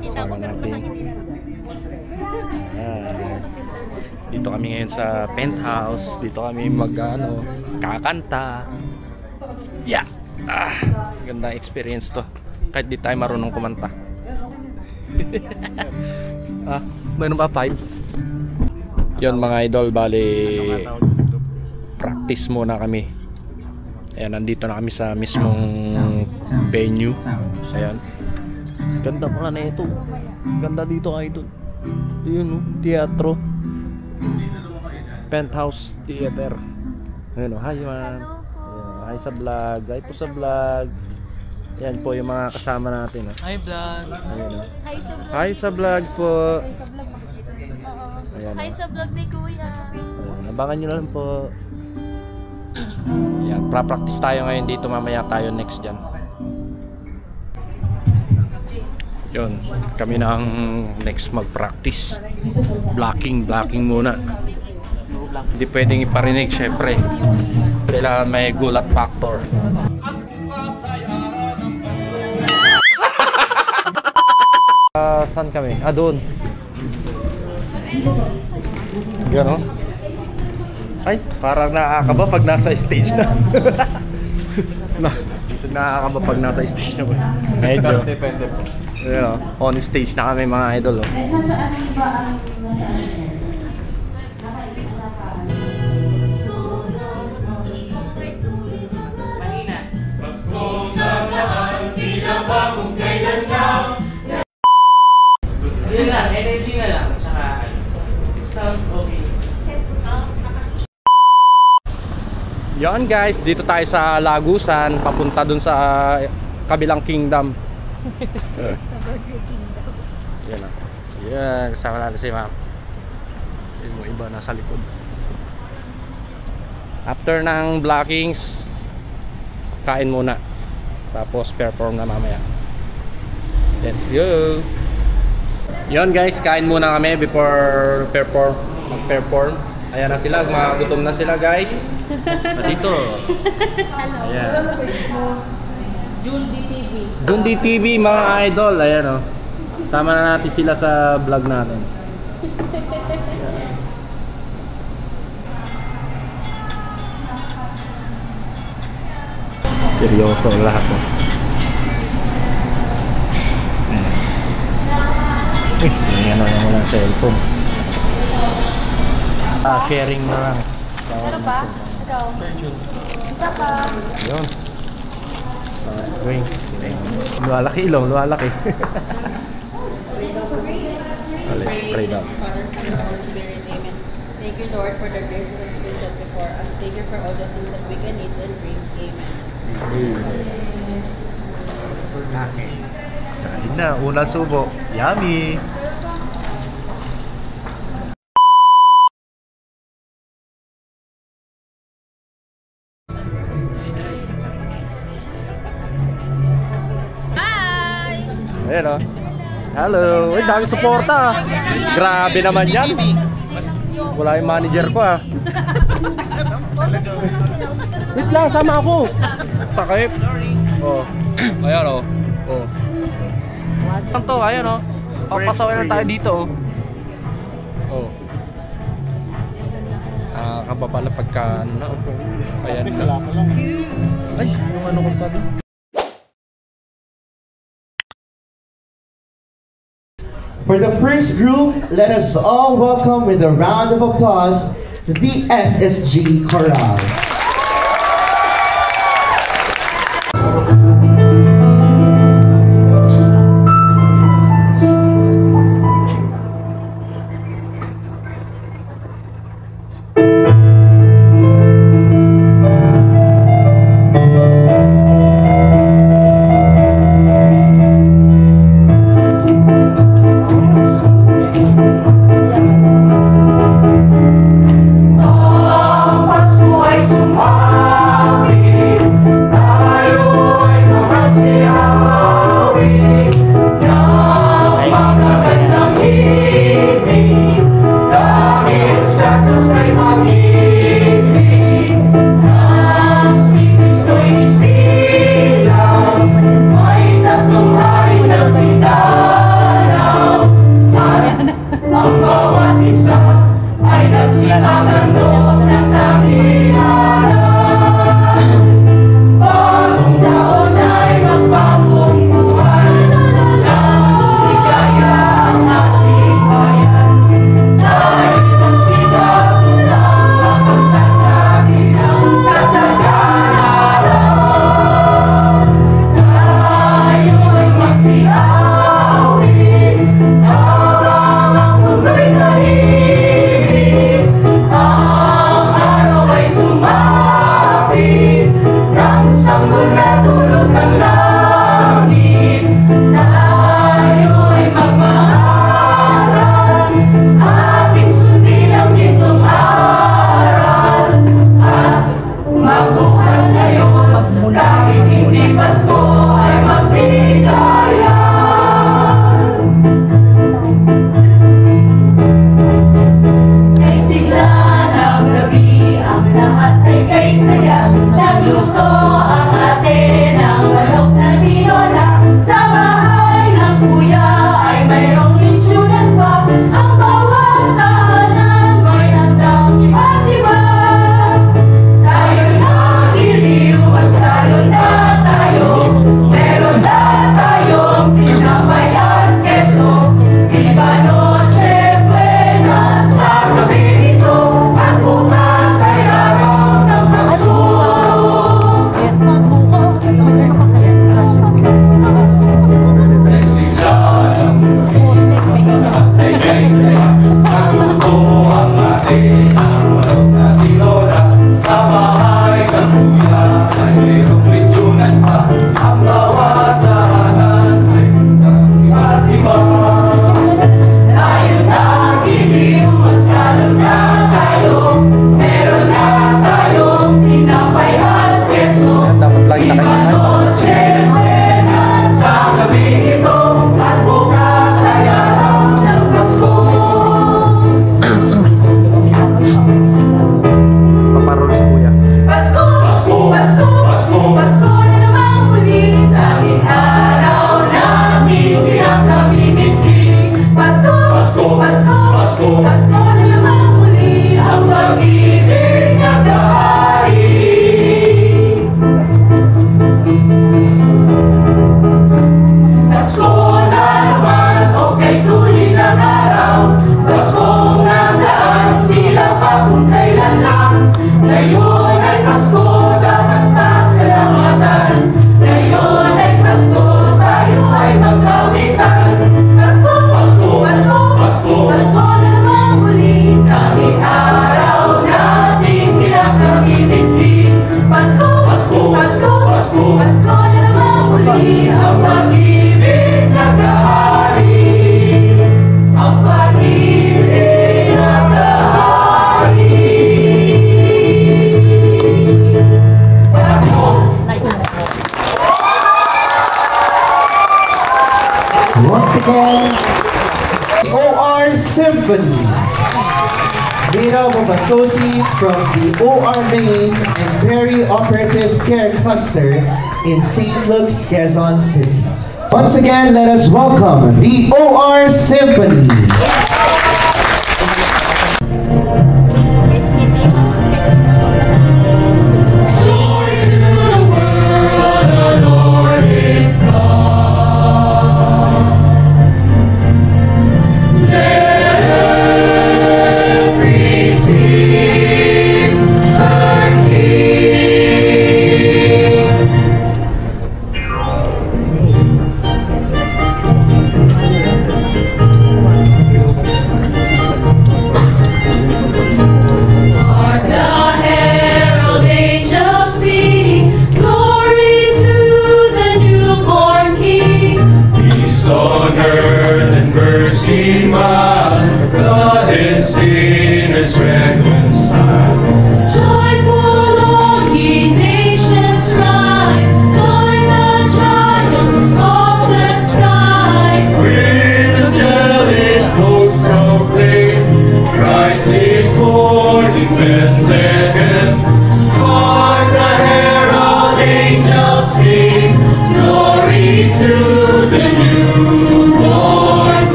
Kasama natin. Ayan. Dito kami ngayon sa penthouse. Dito kami kakanta. Yeah! Ganda experience to. Kahit di tayo marunong kumanta. Mayroon pa 5? Yun mga idol, bali practice muna kami. Ayan, nandito na kami sa mismong venue. Ayan. Ganda pa na ito. Ganda dito idol. Yun, teatro. Penthouse Theater. Ayun, hi man. Hi sa vlog. Hi po sa vlog. Yan po yung mga kasama natin. Hi vlog. Ayun, hi sa vlog po. Ayan, hi sa vlog ni Kuya. Ayan, abangan nyo lang po. Yan, pra-practice tayo ngayon dito. Mamaya tayo next dyan. Yun, kami na ang next mag-practice. Blocking muna. Hindi pwedeng iparinig syempre. Kailangan may gulat factor. Saan kami? Doon. Gano'n? Ay, parang nakakaba pag nasa stage na. Nakakaba pag nasa stage na ba? Medyo. Depende po. Yeah, on stage na kami mga idol. Nasaan ba ang energy na lang, tsaka sounds okay. Yan guys, dito tayo sa Lagusan, papunta dun sa kabilang kingdom. sa Burger Kingdom? Yan o. Yan, kasama natin si ma'am. Yung iba nasa likod. After ng blockings, kain muna. Tapos perform na mamaya. Let's go! Yon guys, kain muna kami before mag-perform. Ayan na sila, gutom na sila guys. Dito. Hello. Ayan. Jundi TV. Jundi TV mga idol. Ayan o. Sama na natin sila sa vlog natin. Seryoso lahat mo. Ayan na lang walang cellphone. Sharing na lang. Ano pa? Ikaw? Isa pa. Yun. Sa drinks. Lumalaki ilong, lumalaki. Let's pray down. Father, Son, and Holy Spirit, amen. Thank you, Lord, for the grace that has been set before us. Thank you for all the things that we can eat and drink. Amen. Kain na, unang subo. Yummy! Hi! Ayan o. Hello! Uy, dami suporta. Grabe naman yan. Wala yung manager ko Wait lang, sama ako. Takip. Oh. Ayan o. Oh. Ano to? Ayan o. Papasawin lang tayo dito oh. Kababa na pagka ayan na. Ay, yung ano ko pa din. For the first group, let us all welcome with a round of applause the SSG Chorale. Pasko ay Once again, OR Symphony, made up of associates from the OR Main and Perry Operative Care Cluster in St. Luke's, Quezon City. Once again, let us welcome the OR Symphony.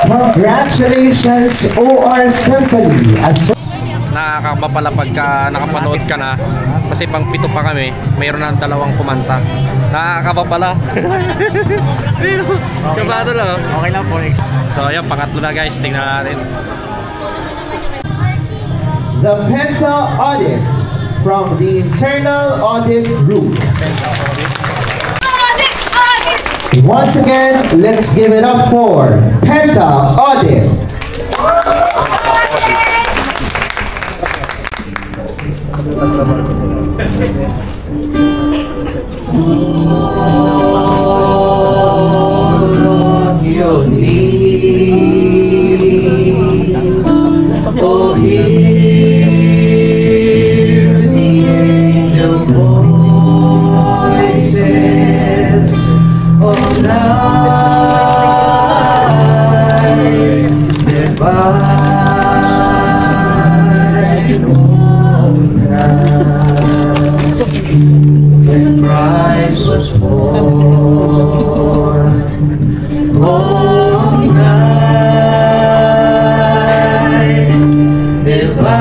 Congratulations, OR Symphony. Nakakaba pala pagka nakapanood ka na. Kasi pang 7 pa kami, mayroon na 2 kumanta. Nakakaba pala. Kabado lang. Okay lang po. So ayan, pangatlo na guys, tingnan natin. The Penta Audit from the Internal Audit Group. Once again, let's give it up for Penta Audit. On your knees, oh, hear the angel voices of night divine, oh, night, when Christ was born, oh, night divine,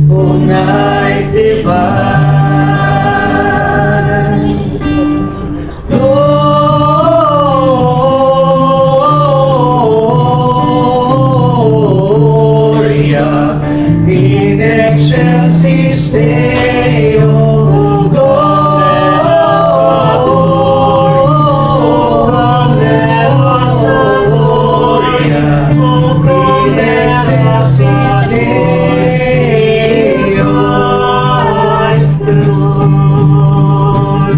oh, night divine. Gloria in excelsis Deo, Gloria in excelsis Deo, the Lord.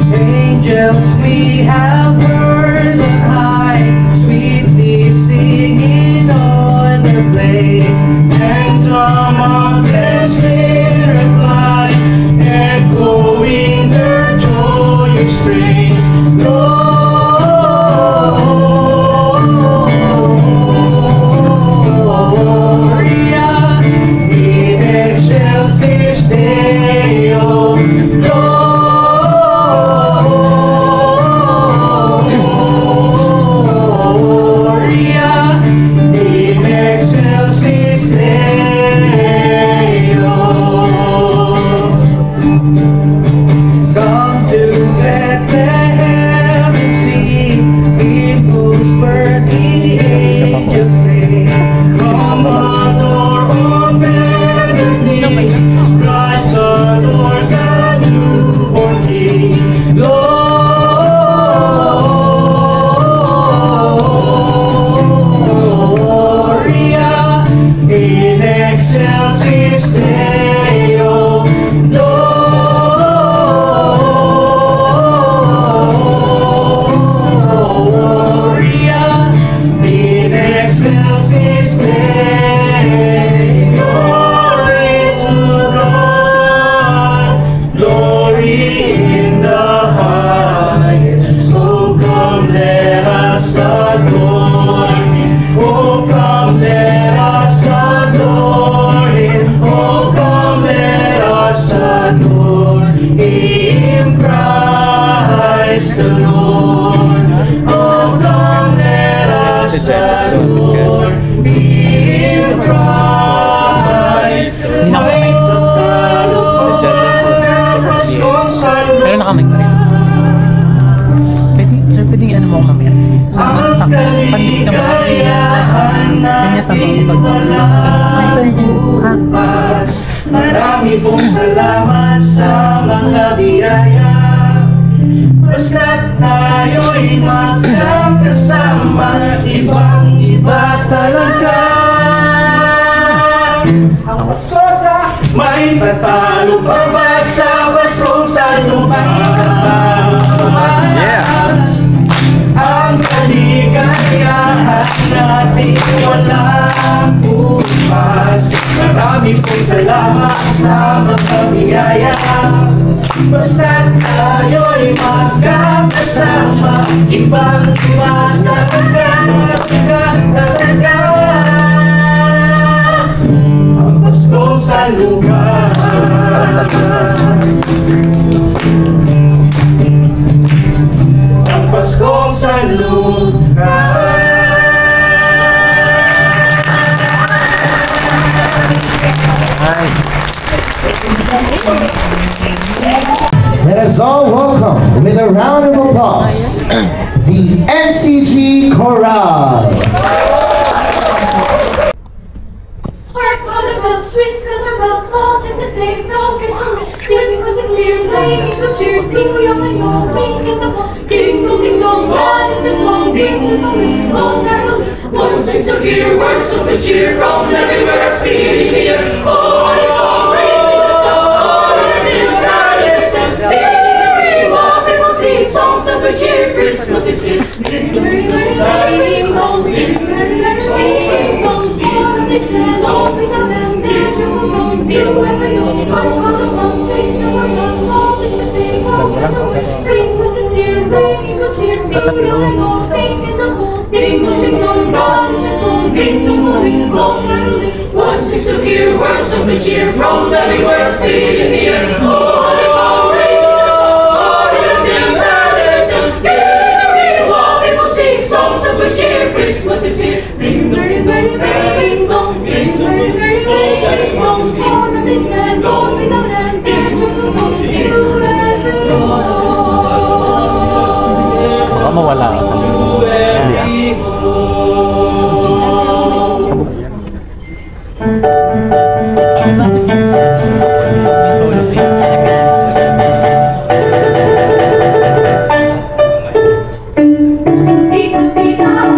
Angels we have heard on high, sweetly singing on the place, and the mountains hear reply, echoing their joyous strains. Gloria in excelsis Deo, Gloria in excelsis Deo. Come to Bethlehem and see, in whose birth the angels sing. Come adore on bended knees, Christ the Lord, the newborn King. Gloria in excelsis Deo, Gloria in excelsis Deo. Glory to God, glory in the highest. Oh, come let us adore Him. Oh, come let us adore Him. Oh, come let us adore Him, Christ the Lord. Oh, come let us adore Him, Christ the Lord. Pero nakamig pa rin. Sir, pwede ano mo mamaya? Ang kaligayahan natin walang bukas. Marami pong salamat sa mga biyaya. Basta't tayo'y magkakasama, ibang-iba talaga. Ang Pasko sa may tatalo pa ba sa Paskong sa lumang mas? Ang kaligayahan natin walang bukas. Marami pong salamat sa mga biyaya. Basta't tayo'y magkakasama, ibang-iba talaga. Ang Pasko sa lugar. Ang Paskong sanlukan. Let us all welcome with a round of applause the NCG Chorale. Hark on the bells, sweet silver bells, all seem to sing. Celebration, Christmas is here, playing good cheer to young and old, making the ball. Ding dong, that is their song. Ding to the ring, long carol. One sings to hear words of good cheer from everywhere, feeling the air. Oh, oh, raising the song, oh, in the talent, leading the ring, while people sing songs of good cheer. Christmas is here. Ding dong, ding dong, and open up and dare to don't do every old work on the one street, silver bells, all sing the same song. Christmas is here, bringing good cheer to young and old, making the whole ding dong, God is the song, ding to moving, long caroling. One sings to hear words of good cheer from everywhere, feeling the air. Oh, raising the song, oh, in the talent, leading the ring, while people sing songs of good cheer. Christmas is here, ding dong, ding dong, ding dong, ding dong, all of this and all without end, dare to go to every home. Baka mawala ka sa Julia. Ikot-ikot,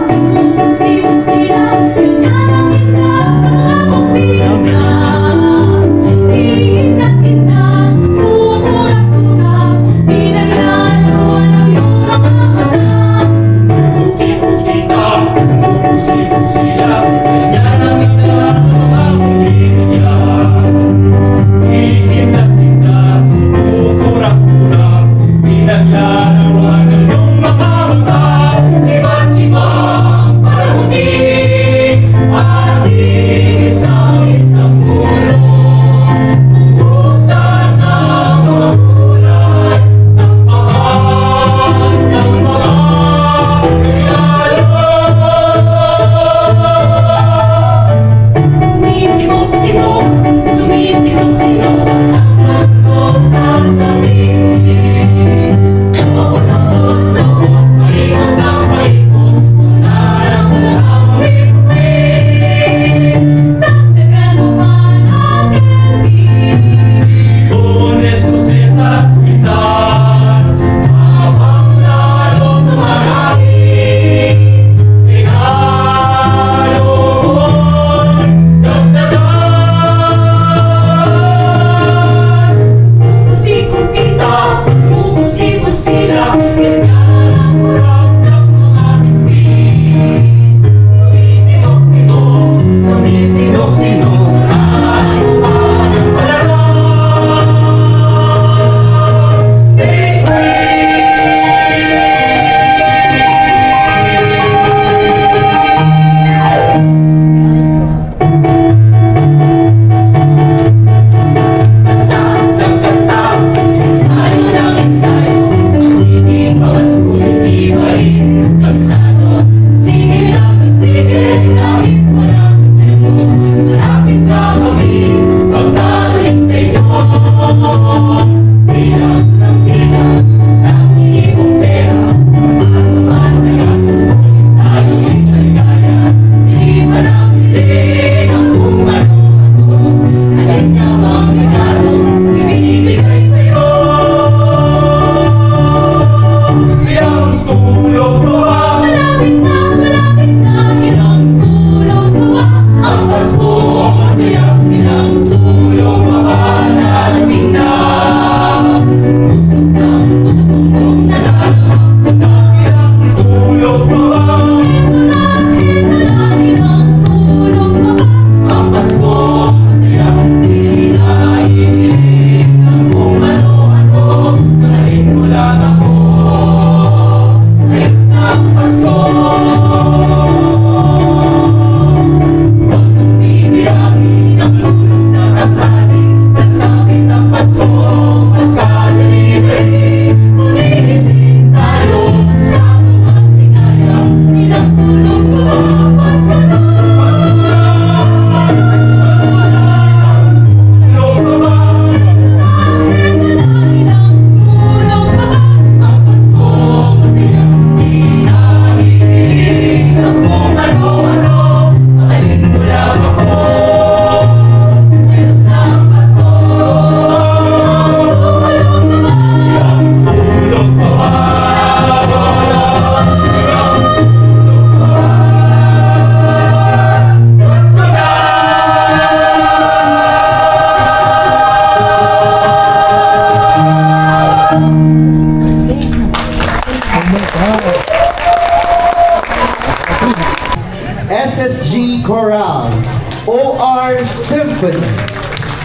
Symphony,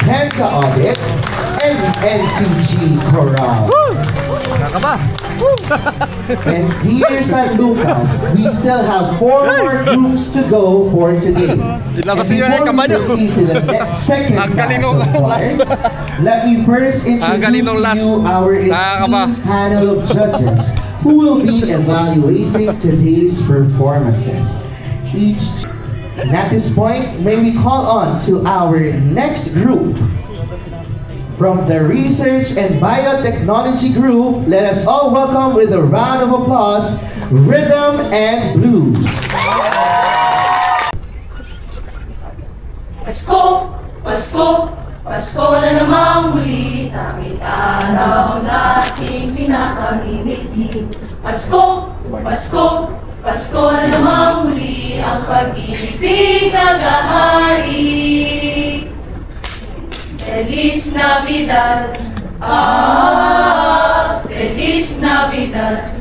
Penta Audit, and NCG Chorale. And dear San Lucas, we still have 4 more groups to go for today. And before we proceed to the second batch of choirs, let me first introduce to you our esteemed panel of judges who will be evaluating today's performances. And at this point, may we call on to our next group. From the Research and Biotechnology Group, let us all welcome with a round of applause, Rhythm and Blues. Pasko, Pasko, Pasko na namang muli, tanging araw nating pinakamimiti. Pasko, Pasko, Pasko na namang muli, ang pag-ibig nag-ahari. Feliz Navidad, Feliz Navidad,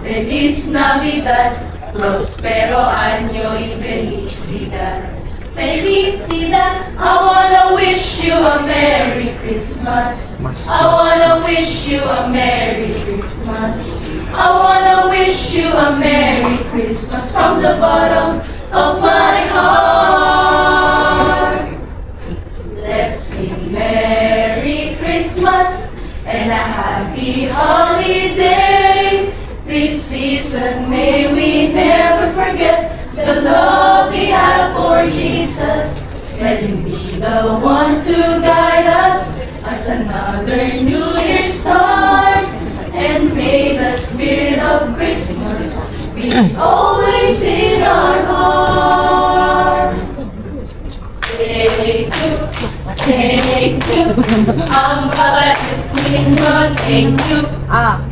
Feliz Navidad, prospero año y felicidad. Felicidad, I wanna wish you a Merry Christmas. I wanna wish you a Merry Christmas. I wanna wish you a Merry Christmas from the bottom of my heart. Let's sing Merry Christmas and a Happy Holiday. This season may we never forget the love we have for Jesus. Let him be the one to guide us as another new year starts. And may the spirit of Christmas be always in our hearts. Thank you, thank you. Thank you.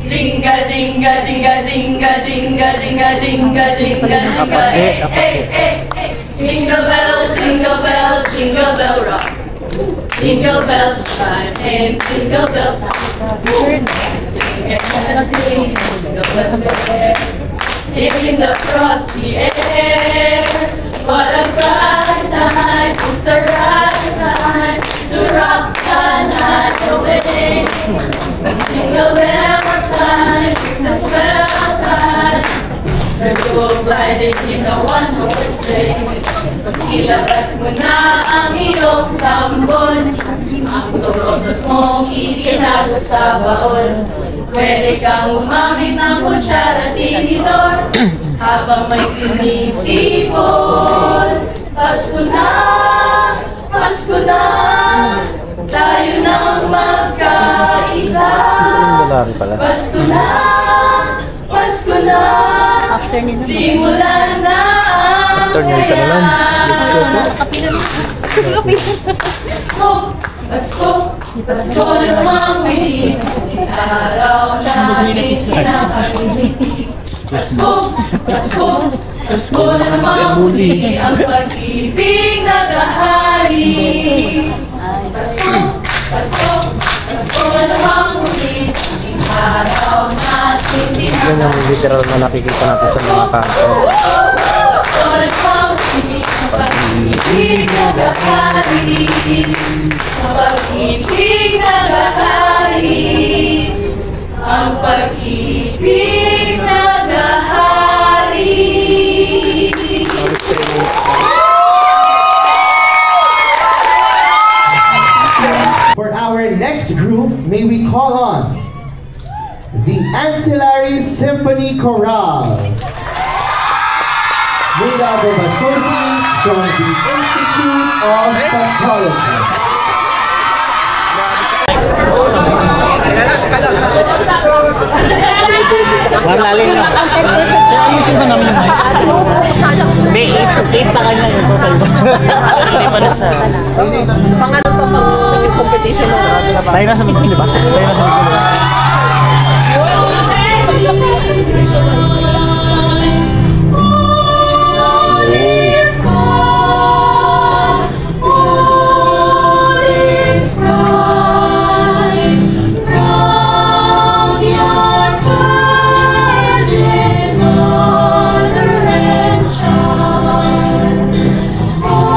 Jinga, jinga, jinga, jinga, jinga, jinga, jinga, jinga, jinga. Hey, hey, hey. Jingle bells, jingle bell rock. Jingle bells chime and jingle bells sing and sing. Jingle bells in the frosty air. What a bright time, it's the right time to rock the night away. Jingle bell time, it's a spell time to go gliding in a one-horse sleigh. Ilabas mo na ang iyong tambon, ang turotos mong itinago sa baon. Pwede kang umamit ng kutsara tinidor habang may sinisipon. Pasko na, Pasko na, tayo nang magkaisa. Pasko na, Pasko na, simulan na ang saya. Pasko, Pasko, Pasko na mamili, araw namin pinapamili. Pasko, Pasko, Pasko na mamuli, ang pag-ibig nag-ahari. Pasko, Pasko, Pasko na mamuli, araw natin pinapamili. Yun yung literal na nakikita natin sa mga kanto. Pasko na mamuli, ang pag-ibig nag-ahari. Ang pag-ibig nag-ahari. Ang pag-ibig nag-ahari. For our next group, may we call on the Ancillary Symphony Chorale, made up of associates from the Institute of Pathology. Malalim na. Ayusin ba namin yung mic? Hindi, i-split sa kanya yun. Hindi pa na siya. Pangalo to sa competition. Tayo na sa meeting, di ba? Tayo na sa meeting, di ba? Oh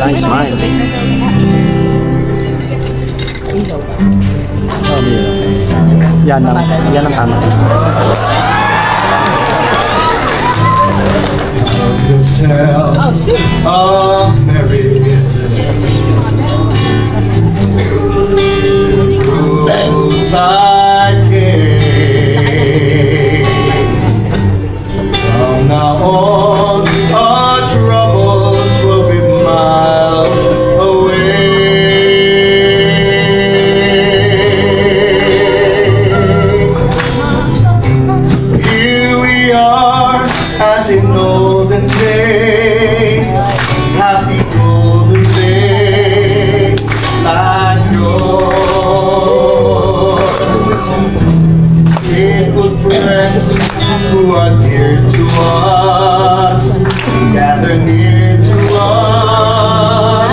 Nice smile. Yan ang tama. Yourself a merry roadside cake. From now on, our troubles will be miles away. Here we are, as in olden days, happy golden days like yours. Faithful friends who are dear to us, gather near to us.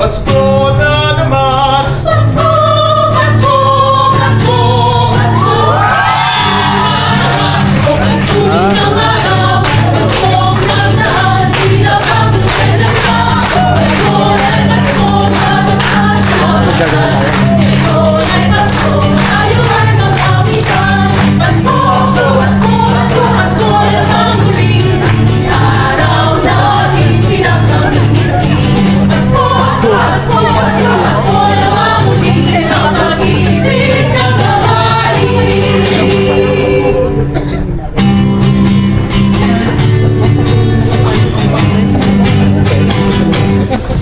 Pasko na naman. Pasko, Pasko, Pasko, Pasko. Tuwing ang araw, Paskong nagdaan, tila bang kailan ka. Ito ay Pasko, nagdaan sa ito ay Pasko, tayo ay magkapitan. Pasko, Pasko, Pasko, Pasko, Pasko, yan ang huling araw natin pinagkakingiti. Pasko, Pasko, Pasko, Pasko, yan ang huling pag-ibig na gawari.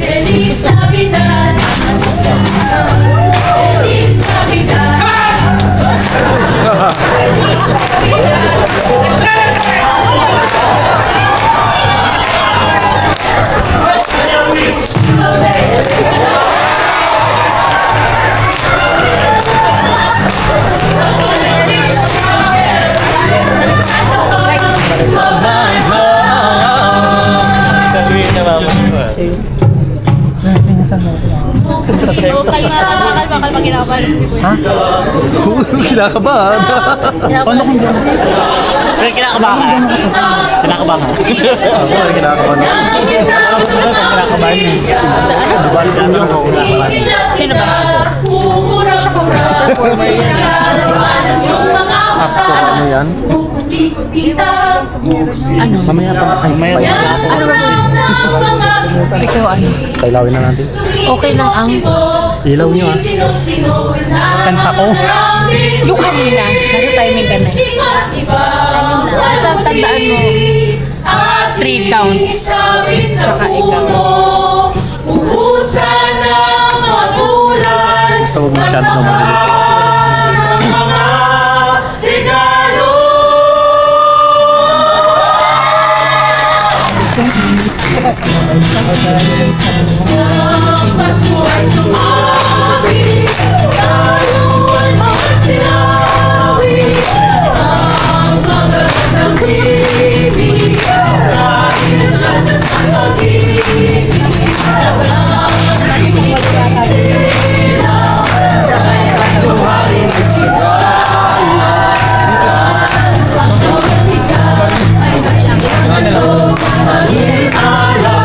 Feliz Navidad, Feliz Navidad, Feliz bakal pag ginawan. Ha? Kinakabahan. Paano kung gano'n? Sir, kinakabahan. Kinakabahan. Ako, kinakabahan. Sino ba? Performer yan. Ano yan? Ano? Mamaya pa. Ay, mamaya. Ano ba? Ikaw ano? Kailawin na natin. Okay lang ang Ilaw niyo kanta ko. Yung kanina, nasa timing ka na. Basta tandaan mo, 3 counts. Tsaka ikaw. Gusto mo masyado na mabilis. Pasko ay sumabi, tayo ay magsilawi. Ang magandang ibig, dahil sa Diyos ang pag-ibig. Ang ibig sila, dahil ay tuharin at sigala. Ang bawat isa ay nagsiganto, mag-iala.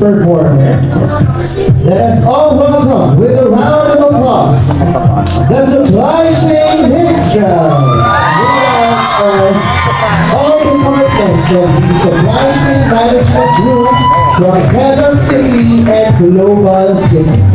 Performer. Let us all welcome with a round of applause. Boss, the Supply Chain Minstrels, made up of all departments of the Supply Chain Management Group from Quezon City and Global City.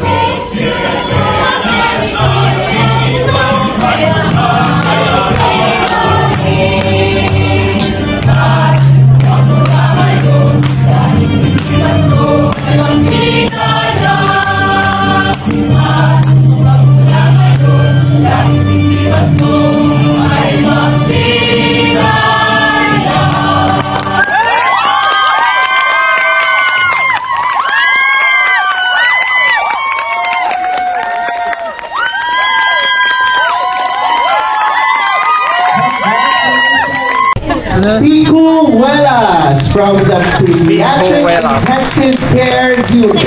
Christmas. from the Pediatric Intensive Care Unit.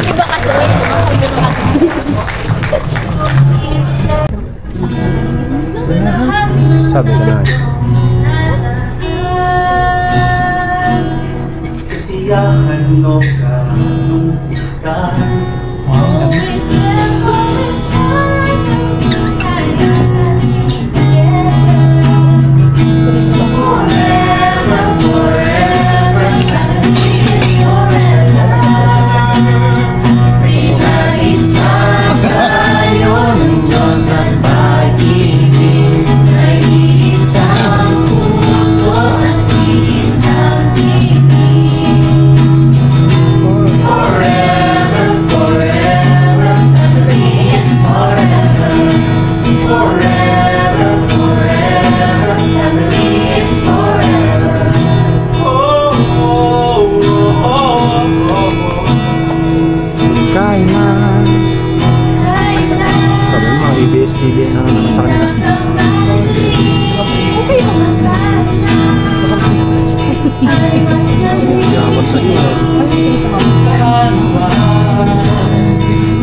Sabi ko na. Kasiyahan mo kalungkutan.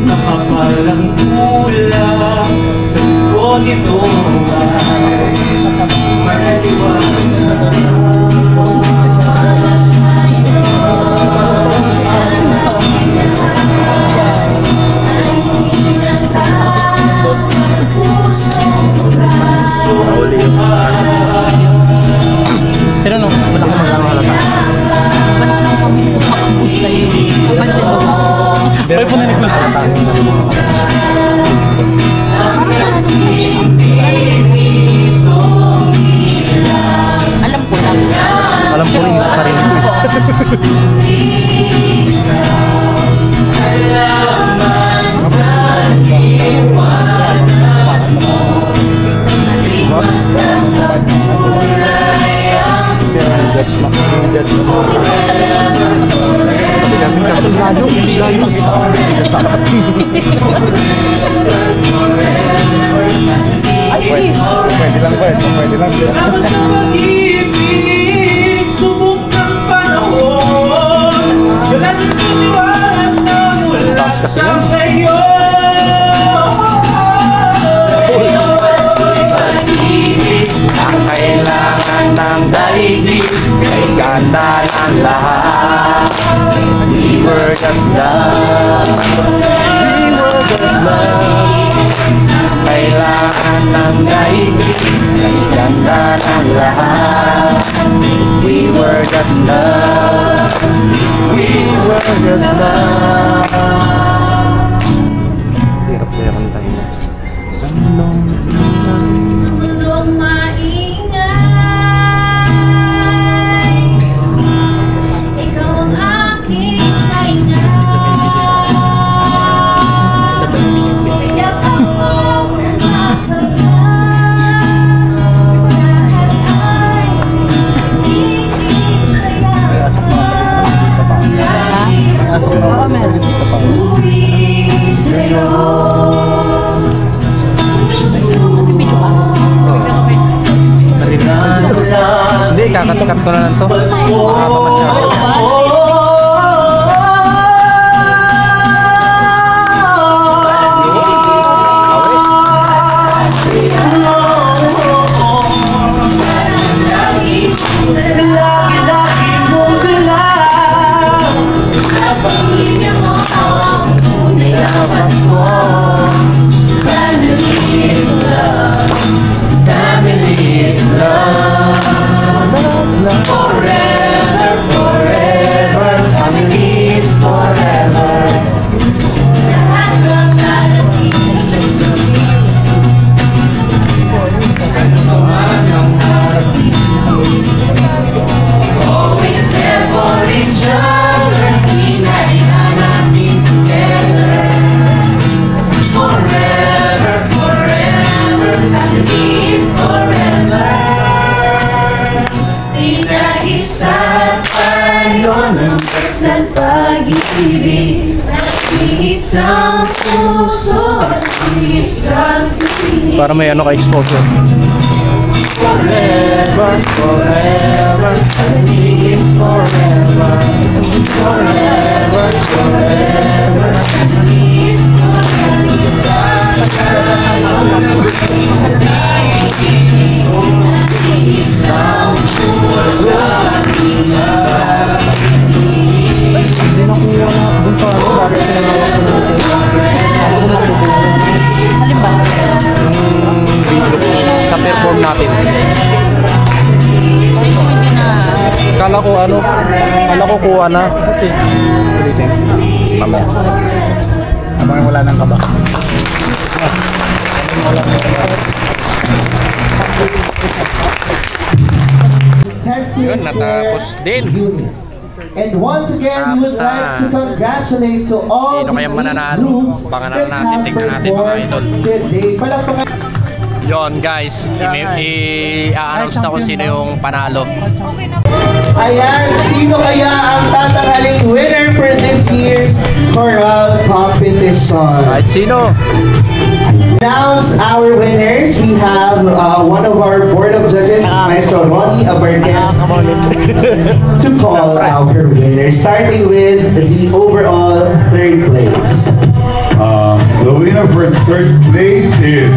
Nakapalang kulang sa likod ito ay maliwanag. Pero no, wala ka magkakahalata. Panis na kami makakabot sa'yo. Kapansin mo. Pero po na naglalata. Alam ko lang. Alam ko rin sa sarili ko. Pwede lang. Salamat sa pag-ibig, subok ng panahon. Wala sa pagdiwala sa mula sa ngayon. Ang kailangan ng daigdig ay ganda ng lahat. We were just love. We were just love. Kailangan ng daigdig ay ganda ng lahat. We were just love. We were just love. Hirap kaya kantahin na. Mundong maingay, ikaw ang aking kainay. Kaya ako Hindi, kakat-kat ko na lang to. Lagi-lagi mong galaw sa pamilya mo ang tunay na Pasko. Family is love. Family is love. Forever, forever. Family is forever. lahat ng darating. Always there for each other. Hinahinahanapin together. Forever, forever. Family is forever. Pinag-isa tayo ng kasal pag-ibig. Isang puso at isang piling. Para may ano ka exposure. Forever, forever, peace forever. Forever, forever, peace sa perform natin. Kala ko kuha na. Mamaya. Abang wala nang kaba. Intensive natapos Care din. Unit. And once again, we would Tapos na. like to congratulate to all Sino the kayang 8 mananalo? groups Abangan that natin, have tingnan natin, mga performed idol. today. Palakpakan. Yon guys, i-announce na kung sino yung panalo. Ayan, sino kaya ang tatanghaling winner for this year's choral competition? Kahit sino? Announce our winners. We have one of our board of judges, Maestro Ronnie Abarquez, to call our winners, starting with the overall third place. The winner for third place is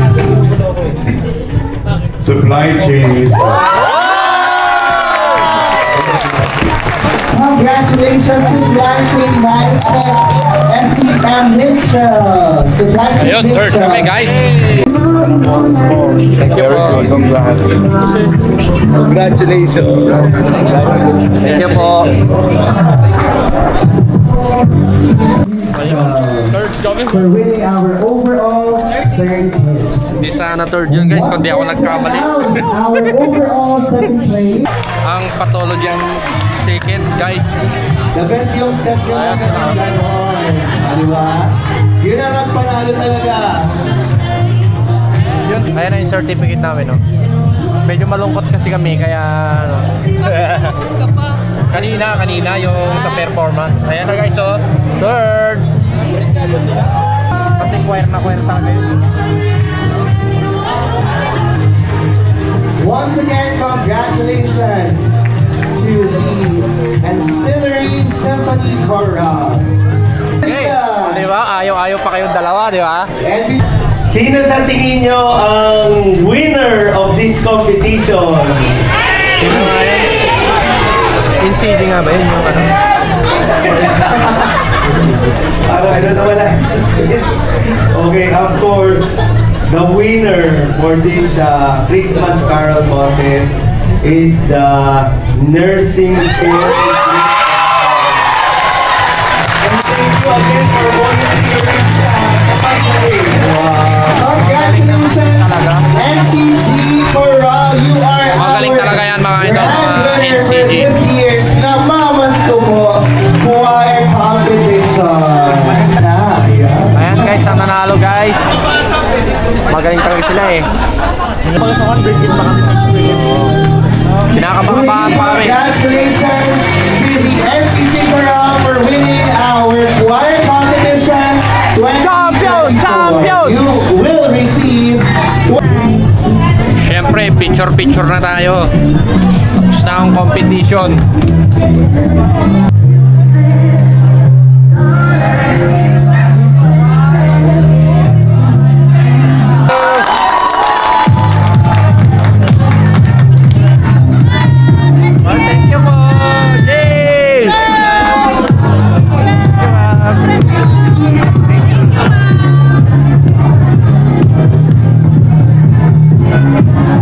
Supply Chain. Congratulations, Supply Chain Management, SCM Minstrel. Supply Chain Ayun, third Minstrel. kami guys. Thank you po. Congratulations. Thank you po. Third kami. For winning our overall third place. Hindi sana third yun guys, kundi ako nagkamali. Our overall second place. Ang pathology ang second guys. The best yung step yung gano'n. Di ba? Yun ang nagpanalo talaga. Yun, ayan na yung certificate namin, no? Medyo malungkot kasi kami, kaya ano. kanina yung sa performance. Ayan na guys, oh. Third! Kasi choir talaga yun. Once again, congratulations to the Ancillary Symphony Choral. Okay, di ba? Ayaw pa kayong dalawa, di ba? And Sino sa tingin nyo ang winner of this competition? Sino nga yan? NCD nga ba yun? Yung ano? I don't know wala yung suspense. Okay, of course, the winner for this Christmas Carol contest is the Nursing Care. And thank you again for volunteering. congratulations, NCG Choral. You are Magaling our talaga yan, mga idol, grand mga winner for NCG. this year's Namamasko Mo Choir Competition. Ayan guys, ang nanalo guys. Magaling talaga sila eh. Pag sa 100 pa kami sa experience. Kinakabahan pa kami. Congratulations to the NCG Choral for winning our choir competition 2024. Champion! You will receive. Siyempre, picture na tayo. Tapos na ang competition. Thank you po! Yay!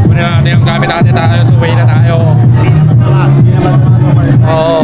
Kunin natin yung gamit natin tayo. So, way na tayo. Oo.